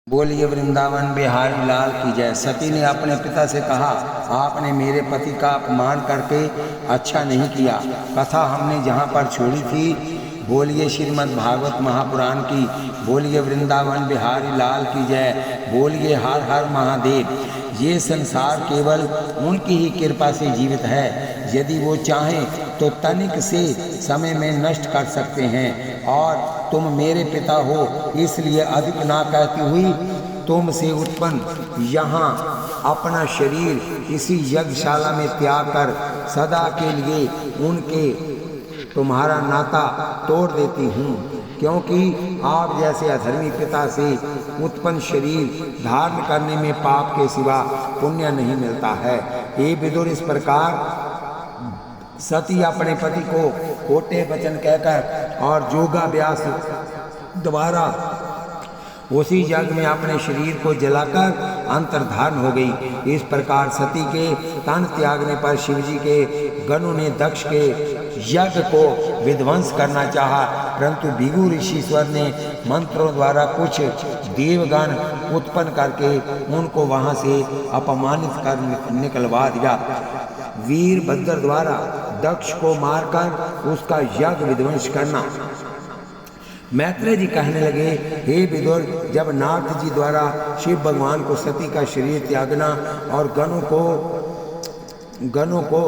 बोलिए वृंदावन बिहारी लाल की जय। सती ने अपने पिता से कहा, आपने मेरे पति का अपमान करके अच्छा नहीं किया। कथा हमने जहाँ पर छोड़ी थी, बोलिए श्रीमद् भागवत महापुराण की। बोलिए वृंदावन बिहारी लाल की जय। बोलिए हर हर महादेव। ये संसार केवल उनकी ही कृपा से जीवित है। यदि वो चाहें तो तनिक से समय में नष्ट कर सकते हैं। और तुम मेरे पिता हो, इसलिए अधिक ना कहती हुई तुमसे उत्पन्न यहाँ अपना शरीर इसी यज्ञशाला में त्याग कर सदा के लिए उनके तुम्हारा नाता तोड़ देती हूँ, क्योंकि आप जैसे अधर्मी पिता से उत्पन्न शरीर धारण करने में पाप के सिवा पुण्य नहीं मिलता है। हे विदुर, इस प्रकार सती अपने पति को खोटे वचन कहकर और योगाभ्यास द्वारा उसी यज्ञ में अपने शरीर को जलाकर अंतर्धान हो गई। इस प्रकार सती के तन त्यागने पर शिवजी के गणों ने दक्ष के यज्ञ को विध्वंस करना चाहा, परंतु भृगु ऋषिश्वर ने मंत्रों द्वारा कुछ देवगण उत्पन्न करके उनको वहां से अपमानित कर निकलवा दिया। वीरभद्र द्वारा दक्ष को मारकर उसका यज्ञ विध्वंस करना। मैत्रेय जी कहने लगे, हे विदुर, जब नारद जी द्वारा शिव भगवान को सती का शरीर त्यागना और गणों को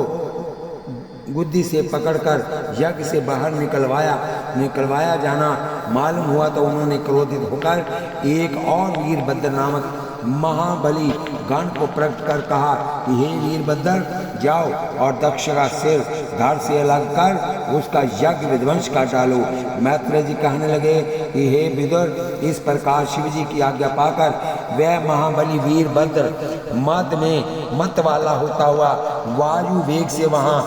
बुद्धि से पकड़कर यज्ञ से बाहर निकलवाया जाना मालूम हुआ, तो उन्होंने क्रोधित होकर एक और वीरभद्र नामक महाबली गण को प्रकट कर कहा कि हे वीरभद्र, जाओ और दक्ष का सिर धड़ से अलग कर उसका यज्ञ विध्वंस कर डालो। मैत्रेय जी कहने लगे कि हे विदुर, इस प्रकार शिव जी की आज्ञा पाकर वह महाबली वीरभद्र मद में मत वाला होता हुआ वायु वेग से वहां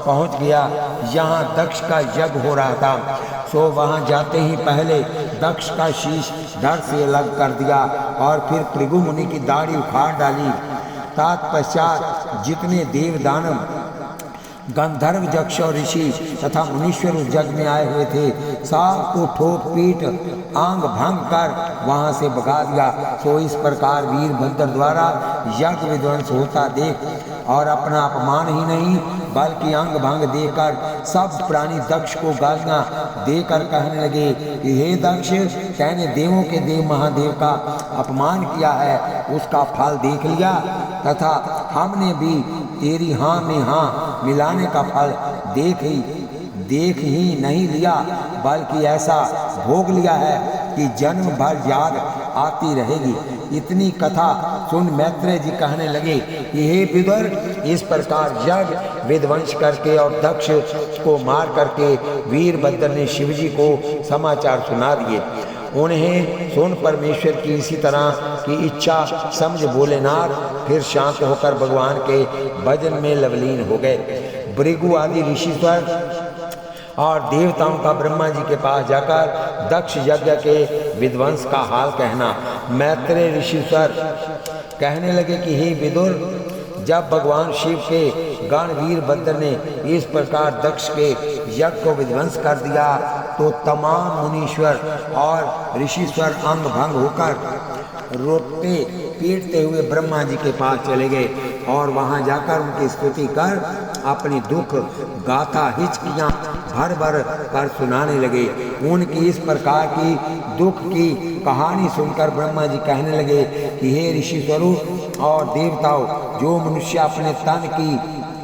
पहुंच गया जहां दक्ष का यज्ञ हो रहा था। सो वहां जाते ही पहले दक्ष का शीश धड़ से अलग कर दिया और फिर भृगु मुनि की दाढ़ी उखाड़ डाली। तत्पश्चात जितने देव दानव गंधर्व यक्ष और ऋषि तथा मुनीश्वर उस यज्ञ में आए हुए थे, सबको ठोक पीट आंग भंग कर वहां से भगा दिया। तो इस प्रकार वीरभद्र द्वारा यज्ञ विध्वंस होता देख और अपना अपमान ही नहीं बल्कि अंग भंग देकर सब प्राणी दक्ष को गालियां देकर कहने लगे कि हे दक्ष, तैने देवों के देव महादेव का अपमान किया है, उसका फल देख लिया, तथा हमने भी तेरी हाँ में हाँ मिलाने का फल देख ही नहीं लिया, बल्कि ऐसा भोग लिया है कि जन्म भर याद आती रहेगी। इतनी कथा सुन मैत्रेय जी कहने लगे कि हे विदुर, इस प्रकार यज्ञ विध्वंस करके और दक्ष को मार करके वीरभद्र ने शिवजी को समाचार सुना दिए। उन्हें सुन परमेश्वर की इसी तरह की इच्छा समझ भोलेनाथ फिर शांत होकर भगवान के भजन में लवलीन हो गए। भृगु आदि ऋषिश्वर और देवताओं का ब्रह्मा जी के पास जाकर दक्ष यज्ञ के विध्वंस का हाल कहना। मैत्रेय ऋषिश्वर कहने लगे कि हे विदुर, जब भगवान शिव के गण वीरभद्र ने इस प्रकार दक्ष के यज्ञ को विध्वंस कर दिया, तो तमाम मुनीश्वर और ऋषिश्वर अंग भंग होकर रोते पीटते हुए ब्रह्मा जी के पास चले गए और वहां जाकर उनकी स्तुति कर अपनी दुख गाथा हिचकियां भर भर कर सुनाने लगे। उनकी इस प्रकार की दुख की कहानी सुनकर ब्रह्मा जी कहने लगे कि हे ऋषि स्वरूप और देवताओं, जो मनुष्य अपने तन की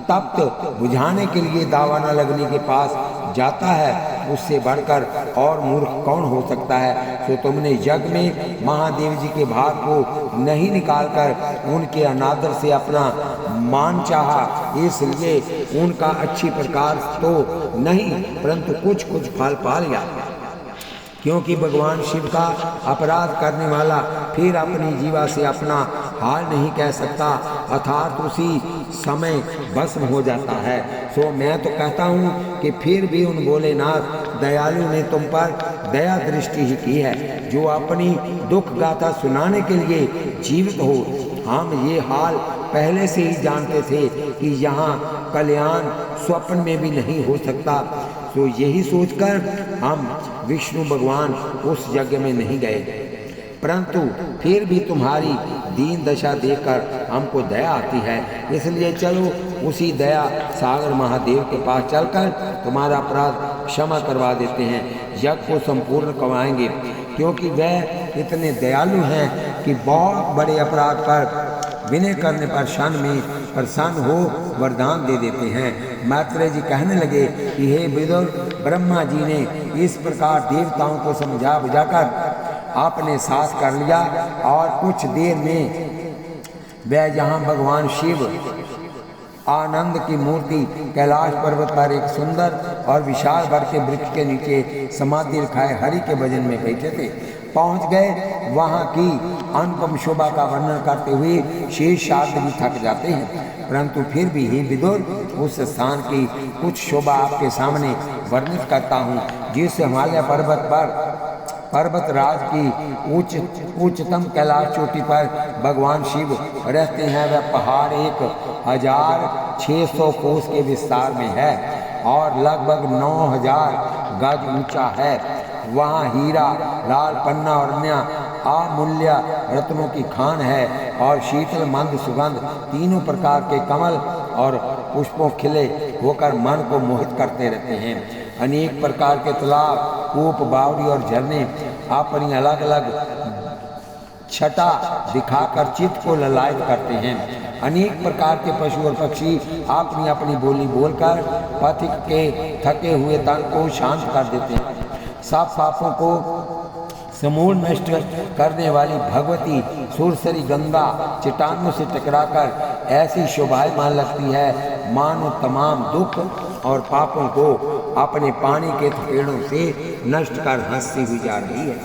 तप्त बुझाने के लिए दावा न लगने के पास जाता है, उससे बढ़कर और मूर्ख कौन हो सकता है। तो तुमने यज्ञ में महादेव जी के भाग को नहीं निकालकर उनके अनादर से अपना मान चाहा, इसलिए उनका अच्छी प्रकार तो नहीं परंतु कुछ फल पा लिया। क्योंकि भगवान शिव का अपराध करने वाला फिर अपनी जीवा से अपना हाल नहीं कह सकता, अर्थात उसी समय भस्म हो जाता है। सो मैं तो कहता हूँ कि फिर भी उन भोलेनाथ दयालु ने तुम पर दया दृष्टि ही की है, जो अपनी दुख गाथा सुनाने के लिए जीवित हो। हम ये हाल पहले से ही जानते थे कि यहाँ कल्याण स्वप्न में भी नहीं हो सकता। तो यही सोचकर हम विष्णु भगवान उस यज्ञ में नहीं गए। परंतु फिर भी तुम्हारी दीन दशा देखकर हमको दया आती है, इसलिए चलो उसी दया सागर महादेव के पास चलकर तुम्हारा अपराध क्षमा करवा देते हैं, यज्ञ को संपूर्ण करवाएंगे, क्योंकि वह इतने दयालु हैं कि बहुत बड़े अपराध पर विनय करने पर क्षण में प्रसन्न हो वरदान दे देते हैं। मैत्रेय जी कहने लगे कि हे विदुर, ब्रह्मा जी ने इस प्रकार देवताओं को समझा बुझाकर आपने साथ कर लिया और कुछ देर में वह जहाँ भगवान शिव आनंद की मूर्ति कैलाश पर्वत पर एक सुंदर और विशाल वर के वृक्ष के नीचे समाधि रखाए हरि के भजन में बैठे थे पहुंच गए। वहां की अनुपम शोभा का वर्णन करते हुए शेष शास्त्र भी थक जाते हैं, परंतु फिर भी हे विदुर, उस स्थान की कुछ शोभा आपके सामने वर्णित करता हूँ, जिस हिमालय पर्वतराज की उच्चतम कैलाश चोटी पर भगवान शिव रहते हैं। वह पहाड़ 1600 कोस के विस्तार में है और लगभग 9000 गज ऊंचा है। वहाँ हीरा, लाल पन्ना और अन्य अमूल्य रत्नों की खान है और शीतल मंद सुगंध तीनों प्रकार के कमल और पुष्पों खिले होकर मन को मोहित करते रहते हैं। अनेक प्रकार के तालाब, कूप, बावड़ी और झरने अपनी अलग अलग छटा दिखाकर चित्त को ललायत करते हैं। अनेक प्रकार के पशु और पक्षी अपनी अपनी बोली बोलकर पथिक के थके हुए तन को शांत कर देते हैं। सब पापों को समूल नष्ट करने वाली भगवती सुरसरी गंगा चट्टानों से टकराकर ऐसी शोभायमान लगती है मानो तमाम दुख और पापों को अपने पानी के थपेड़ों से नष्ट कर हंसती हुई जा रही है।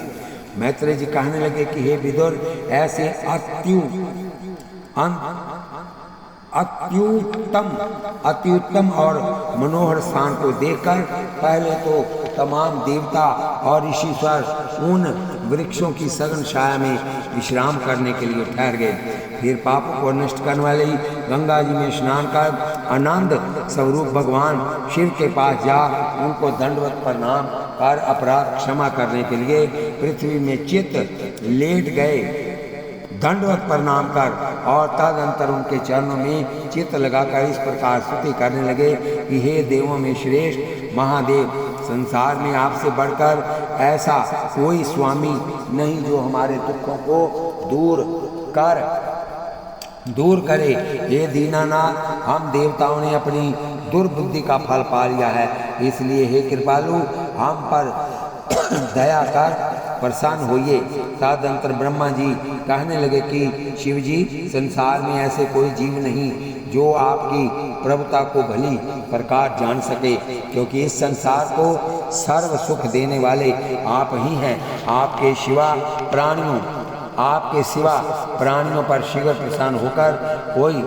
मैत्रेय जी कहने लगे कि हे विदुर, ऐसे अत्युत्तम और मनोहर स्थान को देखकर पहले तो तमाम देवता और ऋषिश्वर उन वृक्षों की सघन छाया में विश्राम करने के लिए ठहर गए। फिर पापों को नष्ट करने वाली गंगा जी में स्नान कर आनंद स्वरूप भगवान शिव के पास जा उनको दंडवत प्रणाम कर अपराध क्षमा करने के लिए पृथ्वी में चित्त लेट गए। दंडवत प्रणाम कर और तदंतर उनके चरणों में चित्त लगाकर इस प्रकार स्तुति करने लगे कि हे देवों में श्रेष्ठ महादेव, संसार में आपसे बढ़कर ऐसा कोई स्वामी नहीं जो हमारे दुखों को दूर करे। हे दीनानाथ, हम देवताओं ने अपनी दुर्बुद्धि का फल पा लिया है, इसलिए हे कृपालु, हम पर दया कर प्रसन्न होइए। तदंतर ब्रह्मा जी कहने लगे कि शिव जी, संसार में ऐसे कोई जीव नहीं जो आपकी प्रभुता को भली प्रकार जान सके, क्योंकि इस संसार को सर्व सुख देने वाले आप ही हैं। आपके सिवा प्राणियों पर शीघ्र प्रसन्न होकर कोई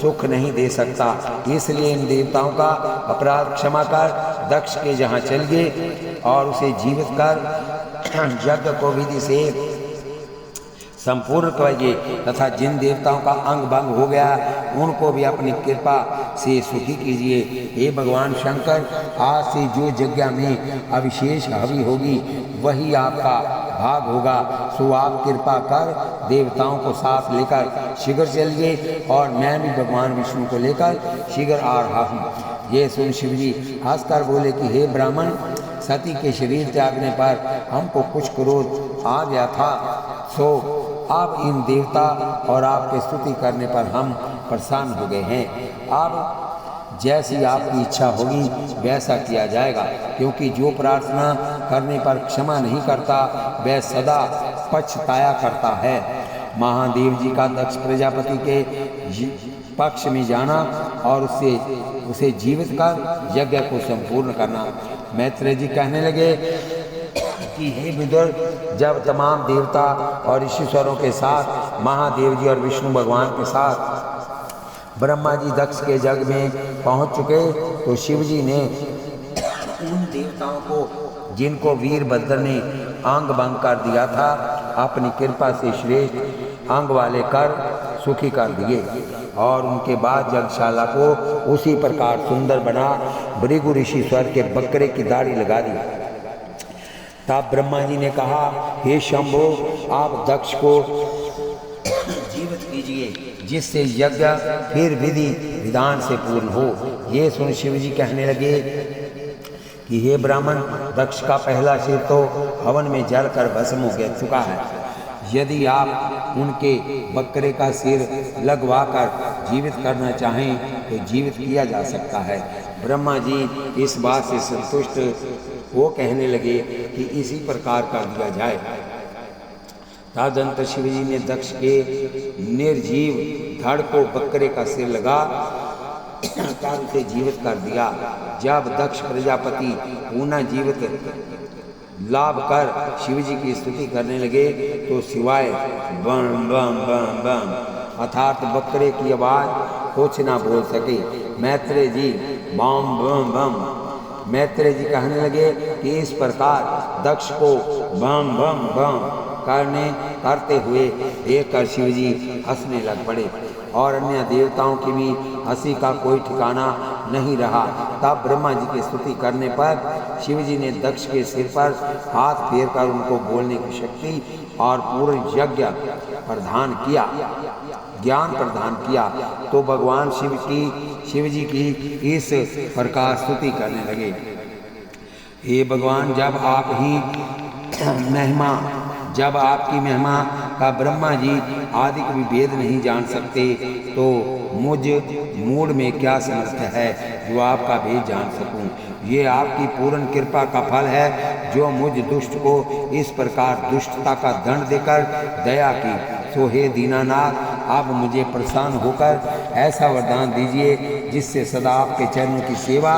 सुख नहीं दे सकता। इसलिए इन देवताओं का अपराध क्षमा कर दक्ष के जहाँ चल गए और उसे जीवित कर यज्ञ को विधि से संपूर्ण करिए, तथा जिन देवताओं का अंग भंग हो गया उनको भी अपनी कृपा से सुखी कीजिए। हे भगवान शंकर, आज से जो यज्ञ में अविशेष हवि होगी वही आपका भाग होगा, सो आप कृपा कर देवताओं को साथ लेकर शीघ्र चलिए और मैं भी भगवान विष्णु को लेकर शीघ्र आ रहा हूँ। ये सुन शिव जी हंसकर बोले कि हे ब्राह्मण, सती के शरीर त्यागने पर हमको कुछ क्रोध आ गया था, सो अब इन देवता और आपके स्तुति करने पर हम प्रसन्न हो गए हैं। अब जैसी आपकी इच्छा होगी वैसा किया जाएगा, क्योंकि जो प्रार्थना करने पर क्षमा नहीं करता वह सदा पछताया करता है। महादेव जी का दक्ष प्रजापति के पक्ष में जाना और उसे जीवित कर यज्ञ को संपूर्ण करना। मैत्रेय जी कहने लगे कि हे विदुर, जब तमाम देवता और ऋषिश्वरों के साथ महादेव जी और विष्णु भगवान के साथ ब्रह्मा जी दक्ष के जग में पहुंच चुके तो शिव जी ने उन देवताओं को जिनको वीरभद्र ने अंग भंग कर दिया था अपनी कृपा से श्रेष्ठ अंग वाले कर सुखी कर दिए और उनके बाद यज्ञशाला को उसी प्रकार सुंदर बना भृगु ऋषिश्वर के बकरे की दाढ़ी लगा दी। तब ब्रह्मा जी ने कहा, हे शंभो, आप दक्ष को जीवित कीजिए जिससे यज्ञ फिर विधि विधान से पूर्ण हो। ये सुन शिव जी कहने लगे कि हे ब्राह्मण, दक्ष का पहला सिर तो हवन में जलकर भस्म हो गया चुका है। यदि आप उनके बकरे का सिर लगवाकर जीवित करना चाहें तो जीवित किया जा सकता है। ब्रह्मा जी इस बात से संतुष्ट वो कहने लगे कि इसी प्रकार कर दिया जाए। तदंतर शिव जी ने दक्ष के निर्जीव धड़ को बकरे का सिर लगा कर उसे जीवित कर दिया। जब दक्ष प्रजापति पुनः जीवित लाभ कर शिव जी की स्तुति करने लगे तो सिवाय बम बम बम बम अर्थात बकरे की आवाज कुछ ना बोल सके। मैत्रेय जी बम बम बम मैत्रेय जी कहने लगे कि इस प्रकार दक्ष को बम बम बम करते हुए देखकर शिव जी हंसने लग पड़े और अन्य देवताओं की भी हंसी का कोई ठिकाना नहीं रहा। तब ब्रह्मा जी की स्तुति करने पर शिव जी ने दक्ष के सिर पर हाथ फेरकर उनको बोलने की शक्ति और पूर्ण यज्ञ प्रदान किया, ज्ञान प्रदान किया। तो भगवान शिव जी की इस प्रकार स्तुति करने लगे, हे भगवान, जब आपकी महिमा का ब्रह्मा जी आदि भी भेद नहीं जान सकते तो मुझ मूड में क्या समर्थ है जो आपका भेद जान सकूं। ये आपकी पूर्ण कृपा का फल है जो मुझ दुष्ट को इस प्रकार दुष्टता का दंड देकर दया की। तो हे दीनानाथ, आप मुझे प्रसन्न होकर ऐसा वरदान दीजिए जिससे सदा आपके चरणों की सेवा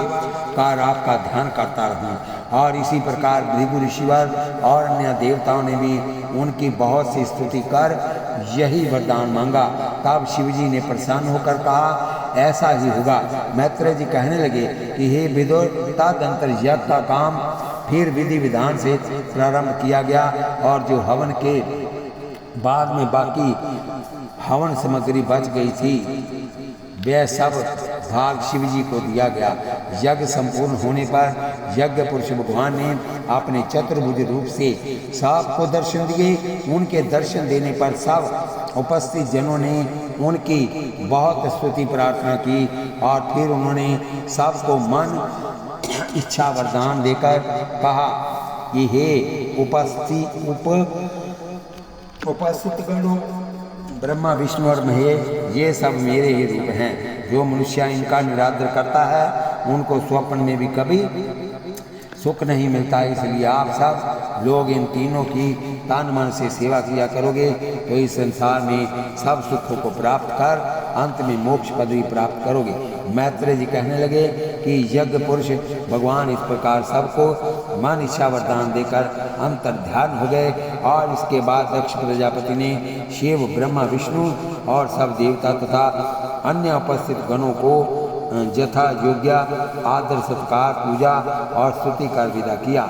कर आपका ध्यान करता रहूं। और इसी प्रकार भृगु ऋषिवर और अन्य देवताओं ने भी उनकी बहुत सी स्तुति कर यही वरदान मांगा। तब शिव जी ने प्रसन्न होकर कहा, ऐसा ही होगा। मैत्रेय जी कहने लगे कि हे विदुर, तदंतर यज्ञ का काम फिर विधि विधान से प्रारंभ किया गया और जो हवन के बाद में बाकी हवन सामग्री बच गई थी वह सब भाग शिव जी को दिया गया। यज्ञ संपूर्ण होने पर यज्ञ पुरुष भगवान ने अपने चतुर्भुज रूप से सबको दर्शन दिए। उनके दर्शन देने पर सब उपस्थित जनों ने उनकी बहुत स्तुति प्रार्थना की और फिर उन्होंने सबको मन इच्छा वरदान देकर कहा कि हे उपस्थित गणों, ब्रह्मा विष्णु और महेश ये सब मेरे ही रूप हैं। जो मनुष्य इनका निरादर करता है उनको स्वप्न में भी कभी सुख नहीं मिलता। इसलिए आप सब लोग इन तीनों की तन मन से सेवा किया करोगे तो इस संसार में सब सुखों को प्राप्त कर अंत में मोक्ष पदवी प्राप्त करोगे। मैत्रेय जी कहने लगे कि यज्ञ पुरुष भगवान इस प्रकार सबको मन इच्छा वरदान देकर अंतर ध्यान हो गए। और इसके बाद दक्ष प्रजापति ने शिव, ब्रह्मा, विष्णु और सब देवता तथा अन्य उपस्थित गणों को यथा योग्य आदर सत्कार, पूजा और स्तुति कर विदा किया।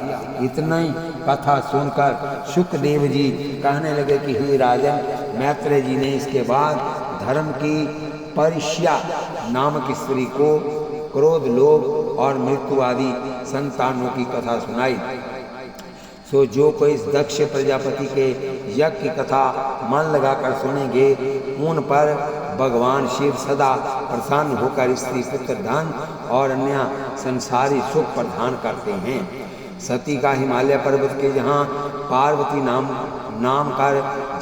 इतना ही कथा सुनकर शुकदेव जी कहने लगे कि हे राजन, मैत्रेय जी ने इसके बाद धर्म की परिष्या नामक स्त्री को क्रोध, लोभ और मृत्यु आदि संतानों की कथा सुनाई। सो जो कोई इस दक्ष प्रजापति के यज्ञ की कथा मन लगाकर सुनेंगे उन पर भगवान शिव सदा प्रसन्न होकर स्त्री, पुत्र, धन और अन्य संसारी सुख प्रदान करते हैं। सती का हिमालय पर्वत के जहाँ पार्वती नाम का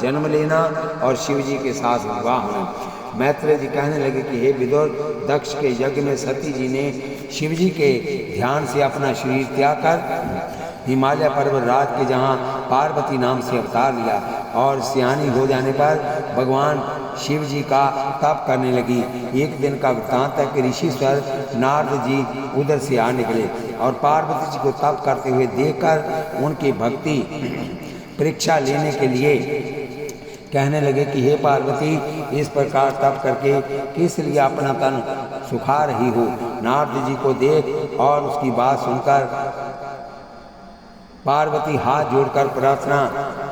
जन्म लेना और शिव जी के साथ विवाह होना। मैत्रेय जी कहने लगे कि हे विदुर, दक्ष के यज्ञ में सती जी ने शिव जी के ध्यान से अपना शरीर त्याग कर हिमालय पर्वत राज के जहाँ पार्वती नाम से अवतार लिया और सियानी हो जाने पर भगवान शिव जी का तप करने लगी। एक दिन का वृत्तांत है कि ऋषिश्वर नारद जी उधर से आ निकले और पार्वती जी को तप करते हुए देखकर उनकी भक्ति परीक्षा लेने के लिए कहने लगे कि हे पार्वती, इस प्रकार तप करके किस लिए अपना तन सुखा रही हो। नारद जी को देख और उसकी बात सुनकर पार्वती हाथ जोड़कर प्रार्थना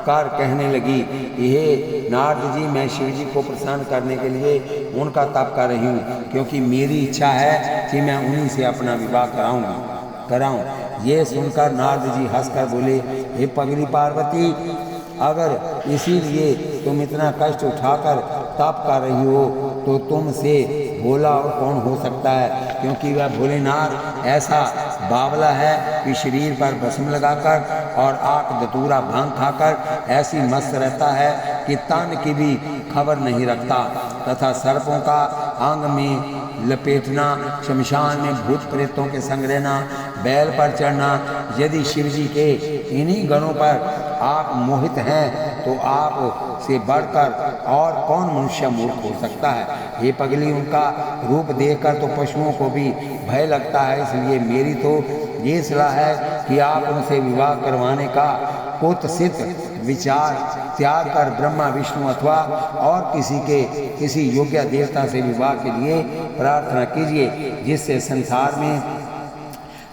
कर कहने लगी, हे नारद जी, मैं शिव जी को प्रसन्न करने के लिए उनका तप कर रही हूँ, क्योंकि मेरी इच्छा है कि मैं उन्हीं से अपना विवाह कराऊं। ये सुनकर नारद जी हंसकर बोले, हे पगली पार्वती, अगर इसीलिए तुम इतना कष्ट उठाकर तप कर रही हो तो तुमसे भोला और कौन हो सकता है, क्योंकि वह भोलेनाथ ऐसा बावला है कि शरीर पर भस्म लगाकर और आक धतूरा भांग खाकर ऐसी मस्त रहता है कि तन की भी खबर नहीं रखता, तथा सर्पों का अंग में लपेटना, शमशान में भूत प्रेतों के संग रहना, बैल पर चढ़ना। यदि शिव जी के इन्हीं गणों पर आप मोहित हैं तो आप से बढ़कर और कौन मनुष्य मूर्ख हो सकता है। ये पगली, उनका रूप देखकर तो पशुओं को भी भय लगता है, इसलिए मेरी तो ये सलाह है कि आप उनसे विवाह करवाने का कुत्सित विचार त्याग कर ब्रह्मा विष्णु अथवा और किसी योग्य देवता से विवाह के लिए प्रार्थना कीजिए, जिससे संसार में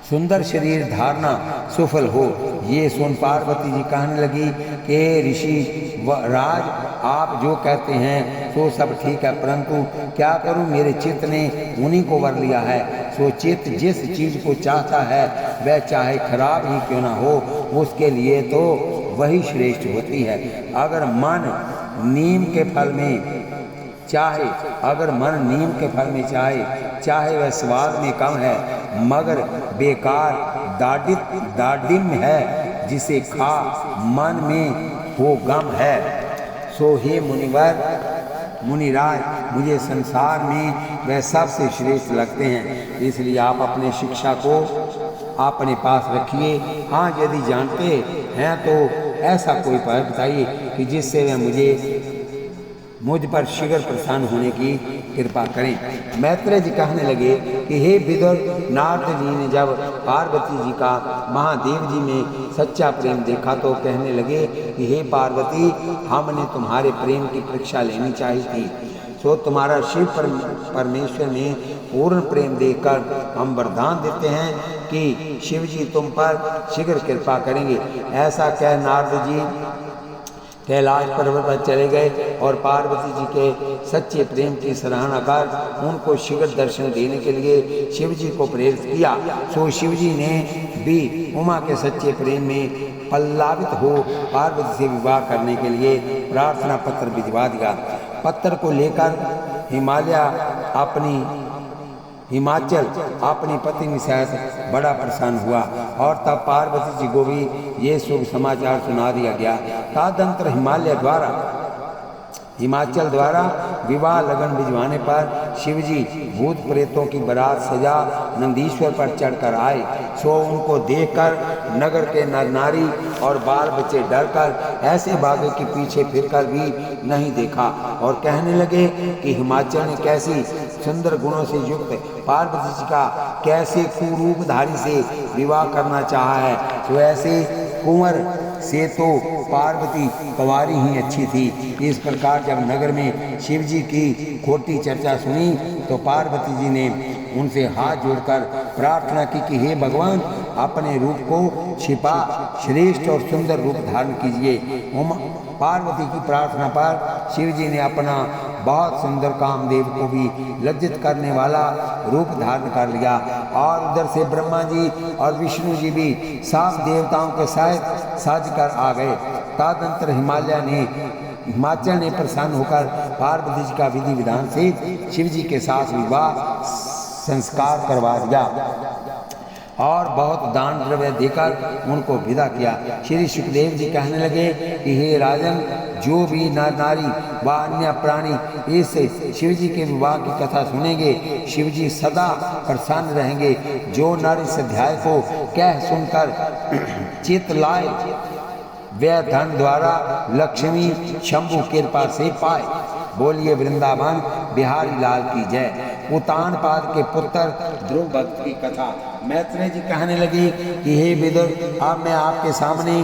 सुंदर शरीर धारणा सफल हो। ये सुन पार्वती जी कहने लगी कि ऋषि राज, आप जो कहते हैं तो सब ठीक है, परंतु क्या करूं, मेरे चित्त ने उन्हीं को वर लिया है। सो चित्त जिस चीज को चाहता है वह चाहे खराब ही क्यों ना हो, उसके लिए तो वही श्रेष्ठ होती है। अगर मन नीम के फल में चाहे वह स्वाद में कम है मगर बेकार दाडिम है, जिसे खा मन में हो गम है। सो हे मुनिराज, मुझे संसार में वह सबसे श्रेष्ठ लगते हैं, इसलिए आप अपने शिक्षा को अपने पास रखिए। हाँ, यदि जानते हैं तो ऐसा कोई उपाय बताइए कि जिससे वह मुझ पर शीघ्र प्रसन्न होने की कृपा करें। मैत्रेय जी कहने लगे कि हे विदुर, नारद जी ने जब पार्वती जी का महादेव जी में सच्चा प्रेम देखा तो कहने लगे कि हे पार्वती, हमने तुम्हारे प्रेम की परीक्षा लेनी चाहिए थी। सो तुम्हारा शिव परमेश्वर में पूर्ण प्रेम देखकर हम वरदान देते हैं कि शिव जी तुम पर शीघ्र कृपा करेंगे। ऐसा कह नारद जी कैलाश पर्वत पर चले गए और पार्वती जी के सच्चे प्रेम की सराहना कर उनको शीघ्र दर्शन देने के लिए शिव जी को प्रेरित किया। सो शिव जी ने भी उमा के सच्चे प्रेम में पल्लावित हो पार्वती से विवाह करने के लिए प्रार्थना पत्र भिजवा दिया। पत्र को लेकर हिमाचल अपनी पत्नी सहित बड़ा प्रसन्न हुआ और तब पार्वती जी को भी ये शुभ समाचार सुना दिया गया। तदनंतर हिमाचल द्वारा विवाह लगन भिजवाने पर शिवजी भूत प्रेतों की बारात सजा नंदीश्वर पर चढ़कर आए। सो उनको देखकर नगर के नर नारी और बाल बच्चे डरकर ऐसे भागे कि पीछे फिरकर भी नहीं देखा और कहने लगे कि हिमाचल ने कैसी सुंदर गुणों से युक्त पार्वती जी का कैसे कुरूपधारी से विवाह करना चाहा है। तो ऐसे कुंवर से तो पार्वती कुंवारी ही अच्छी थी। इस प्रकार जब नगर में शिव जी की खोटी चर्चा सुनी तो पार्वती जी ने उनसे हाथ जोड़कर प्रार्थना की कि हे भगवान, अपने रूप को छिपा श्रेष्ठ और सुंदर रूप धारण कीजिए। पार्वती की प्रार्थना पर शिव जी ने अपना बहुत सुंदर कामदेव को भी लज्जित करने वाला रूप धारण कर लिया और उधर से ब्रह्मा जी और विष्णु जी भी सब देवताओं के साथ सज कर आ गए। तदनंतर हिमाचल ने प्रसन्न होकर पार्वती जी का विधि विधान से शिव जी के साथ विवाह संस्कार करवा दिया और बहुत दान द्रव्य देकर उनको विदा किया। श्री सुखदेव जी कहने लगे कि हे राजन, जो भी नर नारी व अन्य प्राणी इस शिव जी के विवाह की कथा सुनेंगे, शिव जी सदा प्रसन्न रहेंगे। जो नर इस अध्याय को कह सुनकर चित लाए वह धन द्वारा लक्ष्मी शंभु कृपा से पाए। बोलिए वृंदावन बिहारी लाल की जय। उतान पाद के पुत्र ध्रुव भक्त की कथा। मैत्रेय जी कहने लगे कि हे विदुर, अब मैं आपके सामने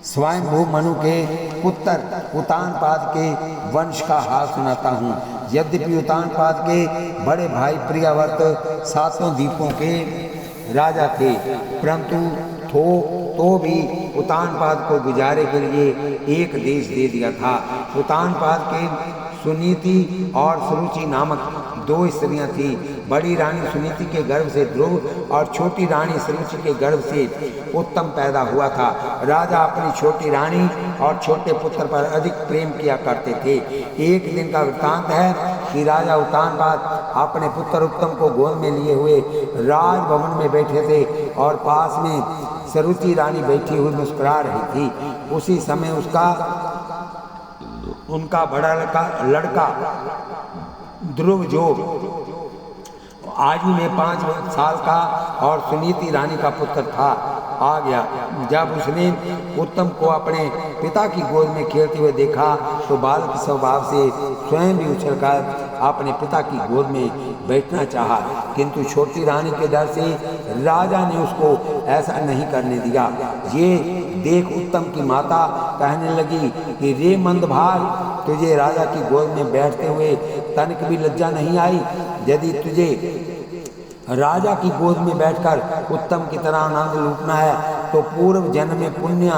स्वयंभू मनु के पुत्र उतानपाद के वंश का हाल सुनाता हूँ। यद्यपि उतानपाद के बड़े भाई प्रियव्रत सातों द्वीपों के राजा थे, परंतु तो भी उतानपाद को गुजारे के लिए एक देश दे दिया था। उत्तानपाद के सुनीति और सुरुचि नामक 2 स्त्रियां थीं। बड़ी रानी सुनीति के गर्भ से ध्रुव और छोटी रानी सुरुचि के गर्भ से उत्तम पैदा हुआ था। राजा अपनी छोटी रानी और छोटे पुत्र पर अधिक प्रेम किया करते थे। एक दिन का वृत्तांत है कि राजा उत्तानपाद अपने पुत्र उत्तम को गोद में लिए हुए राजभवन में बैठे थे और पास में सुरुचि रानी बैठी हुई मुस्कुरा रही थी। उसी समय उनका बड़ा लड़का ध्रुव जो आयु में 5 साल का और सुनीति रानी का पुत्र था आ गया। जब उसने उत्तम को अपने पिता की गोद में खेलते हुए देखा तो बालक स्वभाव से स्वयं भी उछलकर अपने पिता की गोद में बैठना चाहा, किंतु छोटी रानी के डर से राजा ने उसको ऐसा नहीं करने दिया। ये देख उत्तम की माता कहने लगी कि रे मंदभाग, तुझे राजा की गोद में बैठते हुए तनिक भी लज्जा नहीं आई? यदि तुझे राजा की गोद में बैठकर उत्तम की तरह आनंद लूटना है तो पूर्व जन्म में पुण्य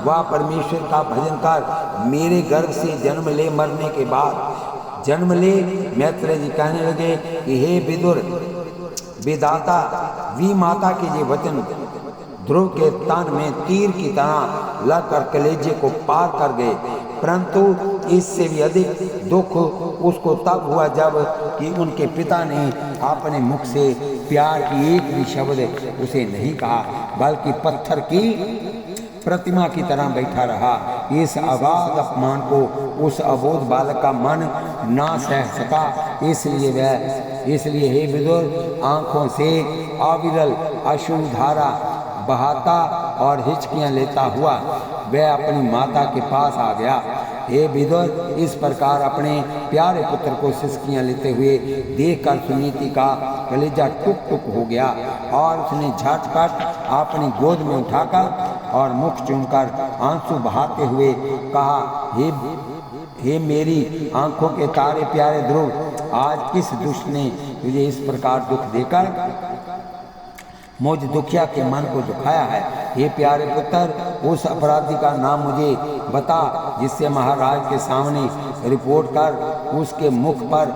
व परमेश्वर का भजन कर मेरे गर्भ से जन्म ले, मरने के बाद जन्म ले। मैत्रेय जी कहने लगे कि हे विदुर विधाता, वी माता के ये वचन ध्रुव के तन में तीर की तरह लगकर कलेजे को पार कर गए, परंतु इससे भी अधिक दुख उसको तब हुआ जब कि उनके पिता ने अपने मुख से प्यार की एक भी शब्द उसे नहीं कहा, बल्कि पत्थर की प्रतिमा की तरह बैठा रहा। इस अगाध अपमान को उस अबोध बालक का मन ना सह सका, इसलिए हे विदुर, आंखों से अविरल अश्रुधारा बहाता और हिचकियां लेता हुआ वह अपनी माता के पास आ गया। हे विदुर, इस प्रकार अपने प्यारे पुत्र को सिसकियां लेते हुए देखकर सुनीति का कलेजा टुक टुक हो गया और उसने झटपट अपनी गोद में उठाकर और मुख चूमकर आंसू बहाते हुए कहा, हे मेरी आंखों के तारे प्यारे ध्रुव, आज किस दुष्ट ने तुझे इस प्रकार दुख देकर मुझ दुखिया के मन को दुखाया है? हे प्यारे पुत्र, उस अपराधी का नाम मुझे बता जिससे महाराज के सामने रिपोर्ट कर उसके मुख पर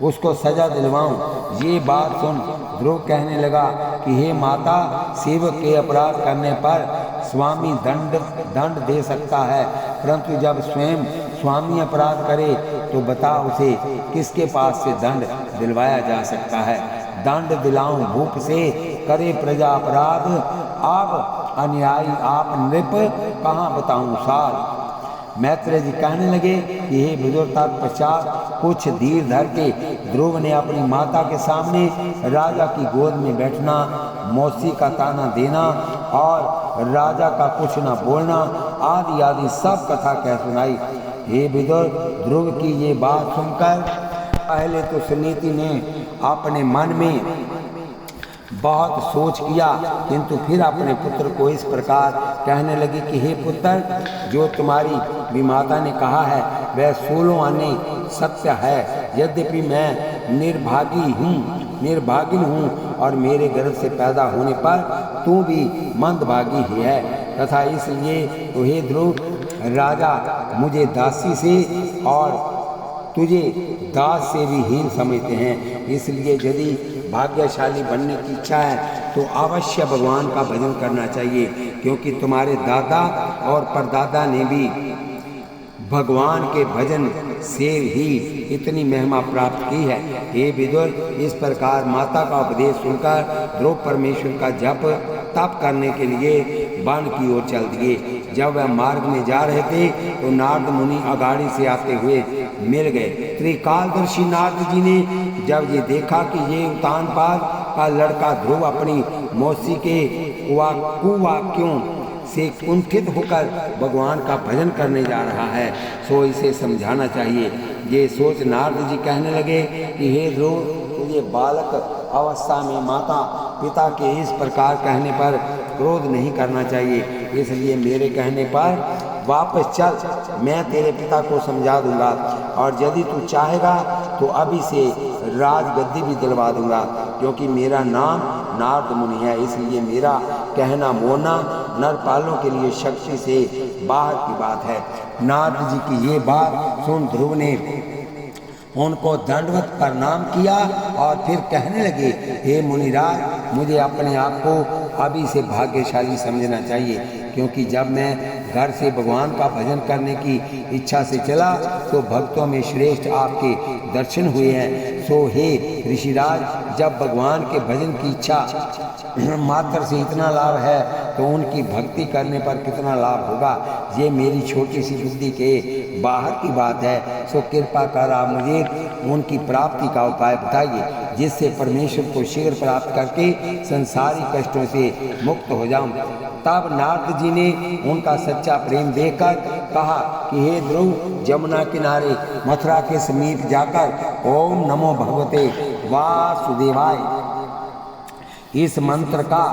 उसको सजा दिलवाऊं। ये बात सुन ध्रुव कहने लगा कि हे माता, सेवक के अपराध करने पर स्वामी दंड दे सकता है, परंतु जब स्वयं स्वामी अपराध करे तो बता उसे किसके पास से दंड दिलवाया जा सकता है? दंड दिलाऊं भूप से, करे प्रजा अपराध, आप अन्यायी आप नृप, कहाँ बताऊं सार। मैत्रेय जी कहने लगे कि हे विदुर, तत्पश्चात कुछ धीर धर के ध्रुव ने अपनी माता के सामने राजा की गोद में बैठना, मौसी का ताना देना और राजा का कुछ न बोलना आदि आदि सब कथा कह सुनाई। हे विदुर, ध्रुव की ये बात सुनकर पहले तो सुनीति ने अपने मन में बहुत सोच किया, किंतु फिर अपने पुत्र को इस प्रकार कहने लगी कि हे पुत्र, जो तुम्हारी विमाता ने कहा है वह 16 आने सत्य है। यद्यपि मैं निर्भागिन हूँ और मेरे गर्भ से पैदा होने पर तू भी मंदभागी ही है, तथा इसलिए तो हे ध्रुव, राजा मुझे दासी से और तुझे दास से भी हीन समझते हैं। इसलिए यदि भाग्यशाली बनने की इच्छा है तो अवश्य भगवान का भजन करना चाहिए, क्योंकि तुम्हारे दादा और परदादा ने भी भगवान के भजन से ही इतनी महिमा प्राप्त की है। हे विदुर, इस प्रकार माता का उपदेश सुनकर ध्रुव परमेश्वर का जप तप करने के लिए वन की ओर चल दिए। जब वह मार्ग में जा रहे थे तो नारद मुनि अगाड़ी से आते हुए मिल गए। त्रिकालदर्शी नारद जी ने जब ये देखा कि ये उत्तानपाद का लड़का ध्रुव अपनी मौसी के कुवाक्यों से कुंठित होकर भगवान का भजन करने जा रहा है, सो इसे समझाना चाहिए। ये सोच नारद जी कहने लगे कि हे ध्रुव, तुझे बालक अवस्था में माता पिता के इस प्रकार कहने पर क्रोध नहीं करना चाहिए, इसलिए मेरे कहने पर वापस चल, मैं तेरे पिता को समझा दूंगा और यदि तू चाहेगा तो अभी से राजगद्दी भी दिलवा दूंगा, क्योंकि मेरा नाम नारद मुनि है। इसलिए मेरा कहना मोड़ना नरपालों के लिए शक्ति से बाहर की बात है। नारद जी की ये बात सुन ध्रुव ने उनको दंडवत प्रणाम किया और फिर कहने लगे, हे मुनिराज, मुझे अपने आप को अभी से भाग्यशाली समझना चाहिए, क्योंकि जब मैं घर से भगवान का भजन करने की इच्छा से चला तो भक्तों में श्रेष्ठ आपके दर्शन हुए हैं। सो हे ऋषिराज, जब भगवान के भजन की इच्छा मात्र से इतना लाभ है तो उनकी भक्ति करने पर कितना लाभ होगा। ये मेरी छोटी सी बुद्धि के बाहर की बात है। सो कृपा कर आप मुझे उनकी प्राप्ति का उपाय बताइए, जिससे परमेश्वर को शीघ्र प्राप्त करके संसारी कष्टों से मुक्त हो जाऊं। तब नारद जी ने उनका सच्चा प्रेम देखकर कहा कि हे ध्रुव, जमुना किनारे मथुरा के समीप जाकर ओम नमो भगवते वासुदेवाय इस मंत्र का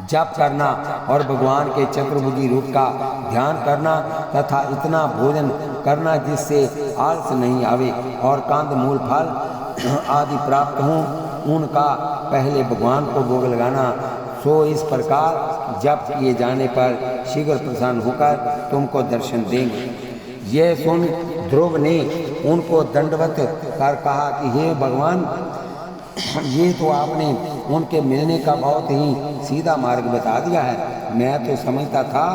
जप करना और भगवान के चतुर्भुजी रूप का ध्यान करना तथा इतना भोजन करना जिससे आलस नहीं आवे और कंद मूल फल आदि प्राप्त हों, उनका पहले भगवान को भोग लगाना। सो इस प्रकार जप किए जाने पर शीघ्र प्रसन्न होकर तुमको दर्शन देंगे। यह सुन ध्रुव ने उनको दंडवत कर कहा कि हे भगवान, ये तो आपने उनके मिलने का बहुत ही सीधा मार्ग बता दिया है। मैं तो समझता था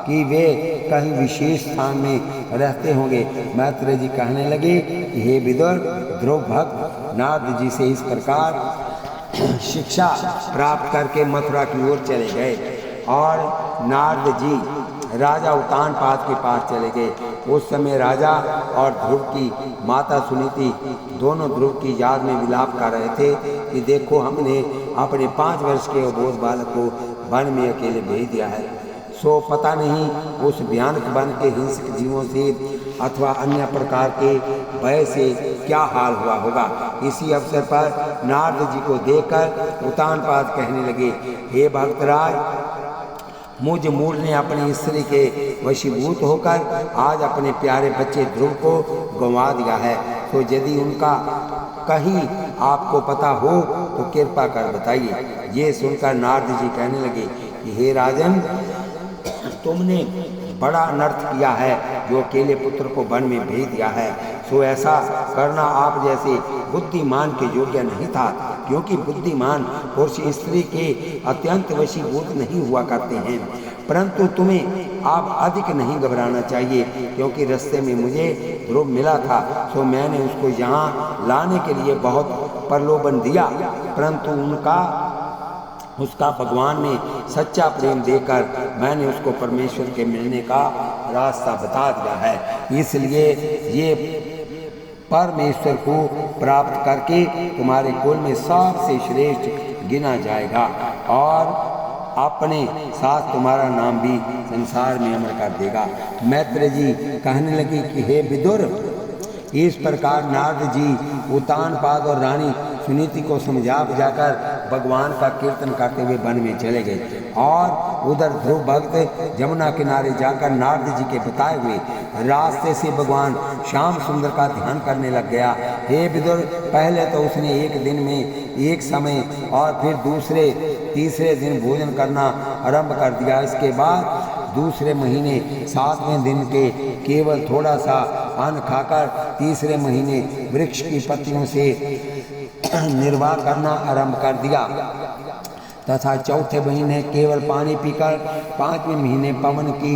कि वे कहीं विशेष स्थान में रहते होंगे। मैत्रेय जी कहने लगे कि हे विदुर, ध्रुव भक्त नारद जी से इस प्रकार शिक्षा प्राप्त करके मथुरा की ओर चले गए और नारद जी राजा उत्तानपाद के पास चले गए। उस समय राजा और ध्रुव की माता सुनीति दोनों ध्रुव की याद में विलाप कर रहे थे कि देखो, हमने अपने 5 वर्ष के अबोध बालक को वन में अकेले भेज दिया है। सो पता नहीं उस भयानक वन के हिंसक जीवों से अथवा अन्य प्रकार के भय से क्या हाल हुआ होगा। इसी अवसर पर नारद जी को देखकर उत्तानपाद कहने लगे, हे भक्तराज, मुझ मूल ने अपनी स्त्री के वशीभूत होकर आज अपने प्यारे बच्चे ध्रुव को गंवा दिया है। तो यदि उनका कहीं आपको पता हो तो कृपा कर बताइए। ये सुनकर नारद जी कहने लगे कि हे राजन, तुमने बड़ा अनर्थ किया है जो अकेले पुत्र को वन में भेज दिया है। सो ऐसा करना आप जैसे बुद्धिमान के योग्य नहीं था, क्योंकि बुद्धिमान पुरुष स्त्री के अत्यंत वशीभूत नहीं हुआ करते हैं। परंतु तुम्हें आप अधिक नहीं घबराना चाहिए, क्योंकि रास्ते में मुझे ध्रुव मिला था। सो मैंने उसको यहाँ लाने के लिए बहुत प्रलोभन दिया, परंतु उसका भगवान ने सच्चा प्रेम देकर मैंने उसको परमेश्वर के मिलने का रास्ता बता दिया है। इसलिए ये परमेश्वर को प्राप्त करके तुम्हारे कुल में सबसे श्रेष्ठ गिना जाएगा और अपने साथ तुम्हारा नाम भी संसार में अमर कर देगा। मैत्रेय जी कहने लगे कि हे विदुर, इस प्रकार नारद जी उत्तानपाद और रानी सुनीति को समझा बुझाकर भगवान का कीर्तन करते हुए वन में चले गए और उधर ध्रुव भक्त जमुना किनारे जाकर नारद जी के बताए हुए रास्ते से भगवान श्याम सुंदर का ध्यान करने लग गया। हे विदुर, पहले तो उसने एक दिन में एक समय और फिर दूसरे तीसरे दिन भोजन करना आरंभ कर दिया। इसके बाद दूसरे महीने 7वें दिन के केवल थोड़ा सा अन्न खाकर तीसरे महीने वृक्ष की पत्तियों से निर्वाह करना आरंभ कर दिया तथा चौथे महीने केवल पानी पीकर 5वें महीने पवन की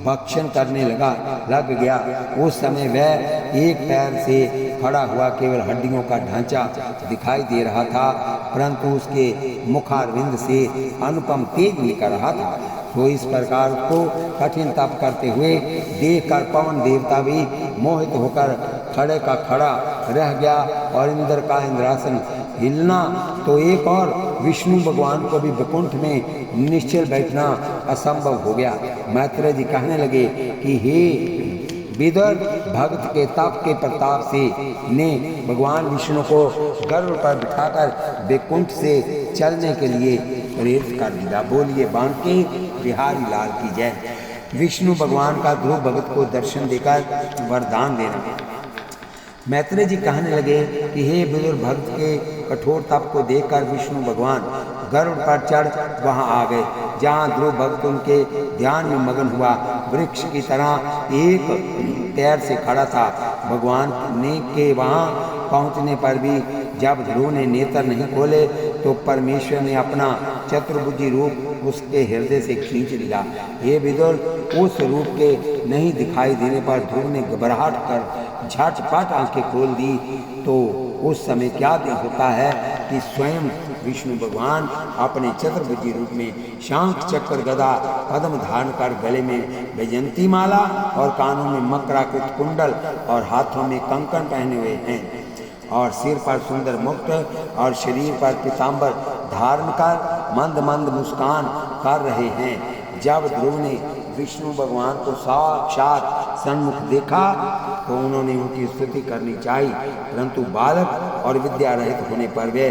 भक्षण करने लग गया। उस समय वह एक पैर से खड़ा हुआ केवल हड्डियों का ढांचा दिखाई दे रहा था, परंतु उसके मुखारविंद से अनुपम तेज निकल रहा था। तो इस प्रकार को कठिन तप करते हुए देखकर पवन देवता भी मोहित होकर खड़े का खड़ा रह गया और इंद्र का इंद्रासन हिलना तो एक और विष्णु भगवान को भी वैकुंठ में निश्चल बैठना असंभव हो गया। मैत्रेय जी कहने लगे कि हे विदुर, भक्त के तप के प्रताप से ने भगवान विष्णु को गर्व पर बिठाकर वैकुंठ से चलने के लिए प्रेरित कर दिया। बोलिए बांके बिहारी लाल की जय। विष्णु भगवान का ध्रुव भगत को दर्शन देकर वरदान देना। मैत्रेय जी कहने लगे कि हे विदुर, भक्त के कठोर तप को देखकर विष्णु भगवान गरुड़ पर चढ़ वहां आ गए जहाँ ध्रुव भक्त उनके ध्यान में मगन हुआ वृक्ष की तरह एक पैर से खड़ा था। भगवान ने के वहाँ पहुँचने पर भी जब ध्रुव ने नेत्र नहीं खोले तो परमेश्वर ने अपना चतुर्भुजी रूप उसके हृदय से खींच लिया। हे विदुर, उस रूप के नहीं दिखाई देने पर ध्रुव ने घबराहट कर झटपट आंखें खोल दी। तो उस समय क्या होता है कि स्वयं विष्णु भगवान अपने चतुर्भुजी रूप में शंख चक्र गदा पद्म धारण कर गले में वैजयंती माला और कानों में मकराकृत कुंडल और हाथों में कंकण पहने हुए हैं और सिर पर सुंदर मुकुट और शरीर पर पीताम्बर धारण कर मंद मंद मुस्कान कर रहे हैं। जब ध्रुव ने विष्णु भगवान को साक्षात सन्मुख देखा तो उन्होंने उनकी स्तुति करनी चाहिए, परंतु बालक और विद्या रहित होने पर वे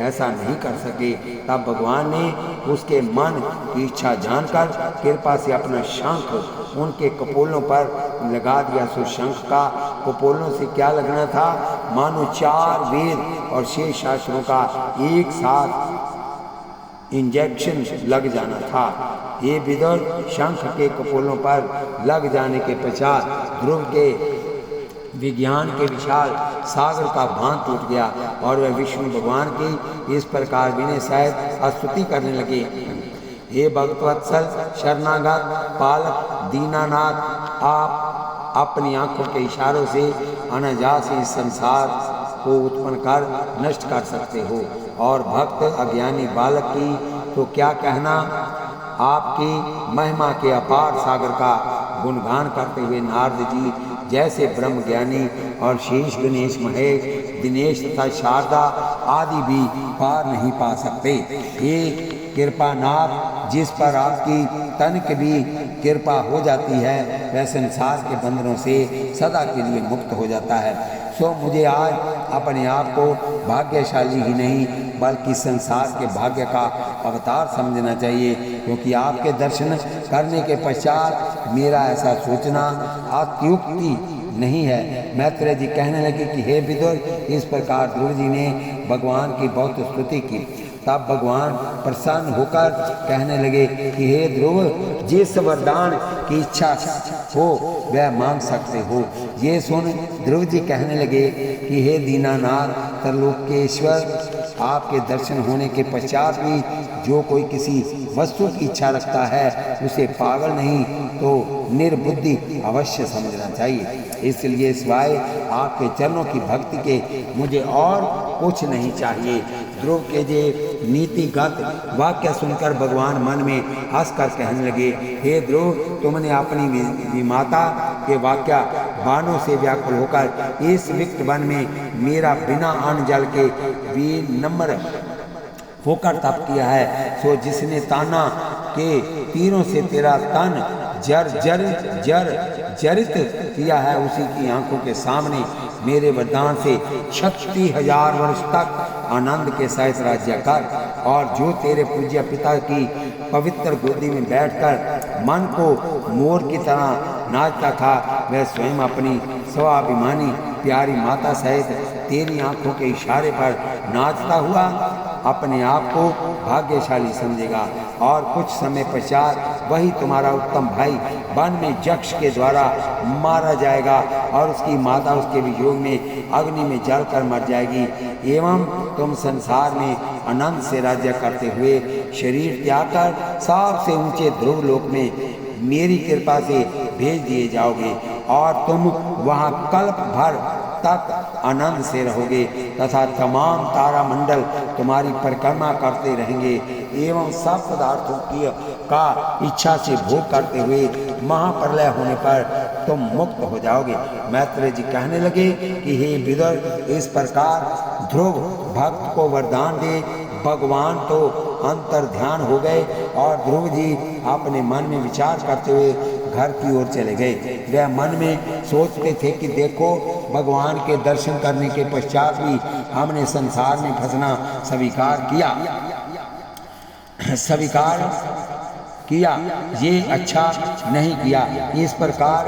ऐसा नहीं कर सके। तब भगवान ने उसके मन की इच्छा जानकर कृपा से अपना शंख उनके कपोलों पर लगा दिया। सो शंख का कपोलों से क्या लगना था, मानो 4 वेद और 6 शास्त्रों का एक साथ इंजेक्शन लग जाना था। ये विदुर, शंख के कपोलों पर लग जाने के पश्चात ध्रुव के विज्ञान के विशाल सागर का बांध टूट गया और वह विष्णु भगवान की इस प्रकार विनय सहित स्तुति करने लगे। हे भक्तवत्सल शरणागत पालक दीनानाथ, आप अपनी आंखों के इशारों से अनायास इस संसार को उत्पन्न कर नष्ट कर सकते हो और भक्त अज्ञानी बालक की तो क्या कहना। आपकी महिमा के अपार सागर का गुणगान करते हुए नारद जी जैसे ब्रह्म ज्ञानी और शीश गणेश महेश दिनेश तथा शारदा आदि भी पार नहीं पा सकते। ये कृपानाथ, जिस पर आपकी तनिक भी कृपा हो जाती है वह संसार के बंधनों से सदा के लिए मुक्त हो जाता है। सो मुझे आज अपने आप को भाग्यशाली ही नहीं बल्कि संसार के भाग्य का अवतार समझना चाहिए, क्योंकि आपके दर्शन करने के पश्चात मेरा ऐसा सोचना अत्युक्ति नहीं है। मैत्रेय जी कहने लगे कि हे विदुर, इस प्रकार ध्रुव जी ने भगवान की बहुत स्तुति की। तब भगवान प्रसन्न होकर कहने लगे कि हे ध्रुव, जिस वरदान की इच्छा हो वह मांग सकते हो। ये सुन ध्रुव जी कहने लगे कि हे दीनानाथ त्रिलोकेश्वर, आपके दर्शन होने के पश्चात भी जो कोई किसी वस्तु की इच्छा रखता है उसे पागल नहीं तो निर्बुद्धि अवश्य समझना चाहिए। इसलिए सिवाय आपके चरणों की भक्ति के मुझे और कुछ नहीं चाहिए। ध्रुव के जे नीतिगत वाक्य सुनकर भगवान मन में हंसकर कहने लगे, हे ध्रुव, तुमने अपनी विमाता के वाक्य बाणों से व्याकुल होकर इस विक्त वन में मेरा बिना अन्न जल के विनम्र होकर तप किया है। सो जिसने ताना के तीरों से तेरा तन जर्जरित किया है, उसी की आंखों के सामने मेरे वरदान से 36,000 वर्ष तक आनंद के सहित राज्य कर। और जो तेरे पूज्य पिता की पवित्र गोदी में बैठकर मन को मोर की तरह नाचता था, वह स्वयं अपनी स्वाभिमानी प्यारी माता सहित तेरी आंखों के इशारे पर नाचता हुआ अपने आप को भाग्यशाली समझेगा। और कुछ समय पश्चात वही तुम्हारा उत्तम भाई वन में यक्ष के द्वारा मारा जाएगा और उसकी माता उसके वियोग में अग्नि में जलकर मर जाएगी। एवं तुम संसार में अनंत से राज्य करते हुए शरीर त्याग कर सबसे ऊंचे ध्रुव लोक में मेरी कृपा से भेज दिए जाओगे और तुम वहाँ कल्प भर तक आनंद से रहोगे तथा तमाम तारामंडल तुम्हारी परिक्रमा करते रहेंगे एवं सब पदार्थों की का इच्छा से भोग करते हुए महाप्रलय होने पर तुम मुक्त हो जाओगे। मैत्रेय जी कहने लगे कि हे विदुर, इस प्रकार ध्रुव भक्त को वरदान दे भगवान तो अंतर ध्यान हो गए और ध्रुव जी अपने मन में विचार करते हुए घर की ओर चले गए। वह मन में सोचते थे कि देखो, भगवान के दर्शन करने के पश्चात भी हमने संसार में फंसना स्वीकार किया, ये अच्छा नहीं किया। इस प्रकार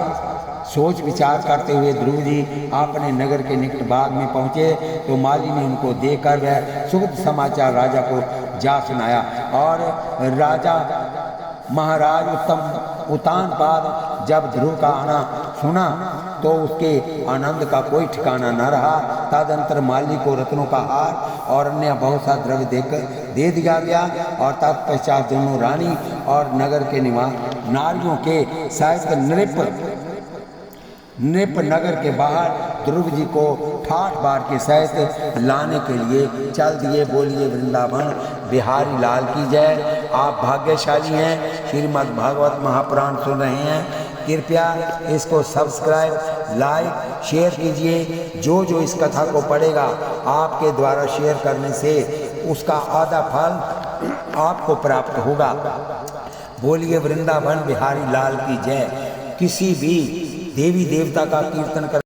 सोच विचार करते हुए ध्रुव जी अपने नगर के निकट बाग में पहुँचे तो माली ने उनको देखकर वह सुखद समाचार राजा को जा सुनाया और राजा महाराज उत्तम उतानपाद जब ध्रुव का आना सुना तो उसके आनंद का कोई ठिकाना न रहा। तदंतर माली को रत्नों का हार और अन्य बहुत सा द्रव्य देकर दे दिया गया और तत्पश्चात दोनों रानी और नगर के निवास नारियों के सहित नृप नगर के बाहर ध्रुव जी को ठाठ बार के सहित लाने के लिए चल दिए। बोलिए वृंदावन बिहारी लाल की जय। आप भाग्यशाली हैं, श्रीमद् भागवत महापुराण सुन रहे हैं। कृपया इसको सब्सक्राइब लाइक शेयर कीजिए। जो जो इस कथा को पढ़ेगा आपके द्वारा शेयर करने से उसका आधा फल आपको प्राप्त होगा। बोलिए वृंदावन बिहारी लाल की जय। किसी भी देवी देवता का कीर्तन कर